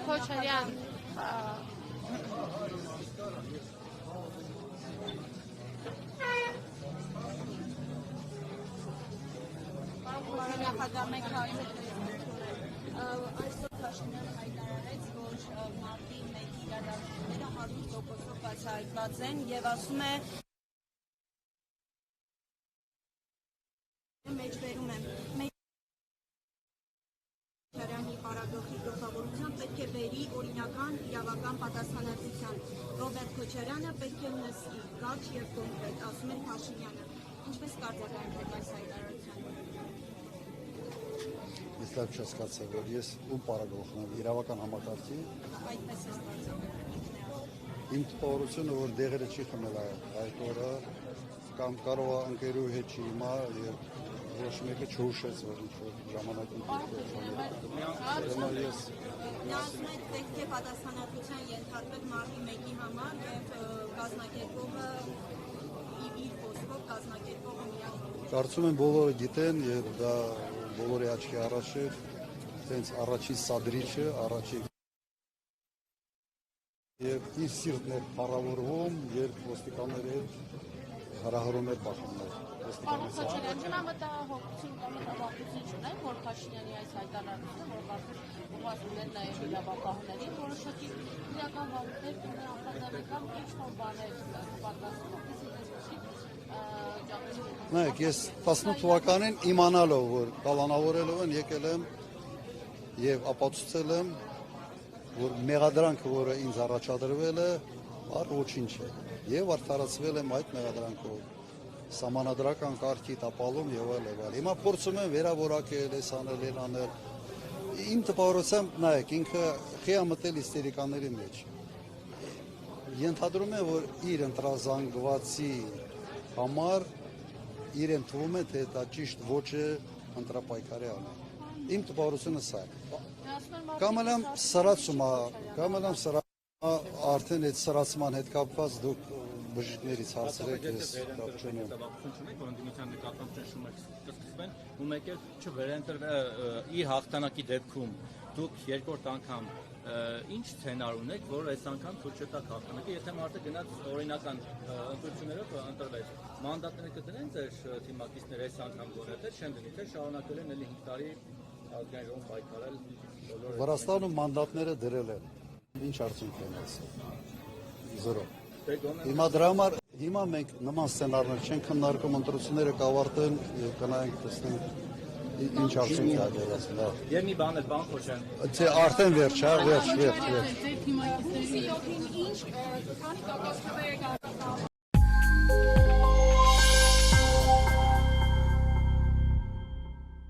Քոչարյան Այսօր Փաշինյանը հայտարարեց, որ մարտի 1-ի իրադարձությունները 100%-ով բացահայտված են եւ ասում է մեջբերում եմ Քոչարյանի պարագլխի գլխավորությամբ պետք է բերի օրինական իրավական պատասխանատվության։ Ռոբերտ Քոչարյանը պետք է նստի, կարճ եւ կոնկրետ, ասում է Փաշինյանը։ Ինչպես կարձագանքեք այս հայտարարությանը։ Ես լավ չհասկացա, որ ես ում պարագլուխն եմ, իրավական համակարգի։ Այդպես է ստացվում։ Իմ տպավորությունը, որ դեղերը չի խմել այդ օրը, կամ կարող է ընկերու հետ չի հիմա եւ ոչ մեկը չհուշեց, որ ինչ-որ ժամանակին պետք է ես Նա ասում է, պետք է պատասխանատվության ենթարկվել մարտի 1-ի համար եւ կազմակերպողը իր խոսքով կազմակերպողը միայն։ Կարծում եմ բոլորը գիտեն եւ դա բոլորի աչքի առաջ է, հենց առաջի սադրիչը, առաջի եւ իր սիրտն է փառավորվում, երբ ոստիկանների հետ հրահրում է պաշտոններ։ Քոչարյան մտահոգություն կամ մտավախություն չունեն, որ Փաշինյանի այս հայտարարությունը, որ կարծես ուղղված ուներ նաեւ իրավապահներին, որոշակի իրական վարույթներ ունեն արտադրական ինչ-որ բաներ պատրաստում, Նայեք, ես 18 թվականին իմանալով, որ կալանավորելով են եկել եմ եւ ապացուցել եմ, որ մեղադրանքը, որը ինձ առաջադրվել է, առ ոչինչ է եւ արդարացվել եմ այդ մեղադրանքով։ Սահմանադրական կարգի տապալում եւ այլ։ Հիմա փորձում եմ վերավորակել, անել, անել։ Իմ տպավորությամբ, նայեք, ինքը խիամտել իստերիկաների մեջ։ Ենթադրում եմ, որ իր ընտրազանգվածի համար իրեն թվում է, թե դա ճիշտ ոճը ընտրապայքարի անել։ Իմ տպավորությունը սա է։ Կամ էլ սրացում է, արդեն այդ սրացման հետ կապված դուք բժիշկներից հարցրեք, ես կապ չունեմ։ Որ ընդդիմության նկատմամբ ճնշումը կսկսվեն, ու մեկ էլ չվերընտրվի իր հաղթանակի դեպքում դուք երկրորդ անգամ ինչ սցենար ունեք, որ այս անգամ ցույց տակ հաղթանակը, եթե մարդը գնաց օրինական ընտրություններով ընտրվեց, մանդատները կդնեն ձեր թիմակիցները այս անգամ գոնե թե չեն դնի, թե շարունակել են էլի 5 տարի ազգային ժողով պայքարել բոլոր։ Վրաստանում մանդատները դրել են։ Ինչ արդյունք են ասել։ 0։ Հիմա դրա համար հիմա մենք նման սցենարներ չենք քննարկում, ընտրությունները կավարտեն եւ կնայենք տեսնենք ինչ արդյունք է աջակցել։ Եվ մի բան էլ բան Քոչարյան։ Չէ, արդեն վերջ, հա, վերջ։ Ինչ քանի կակասներ եք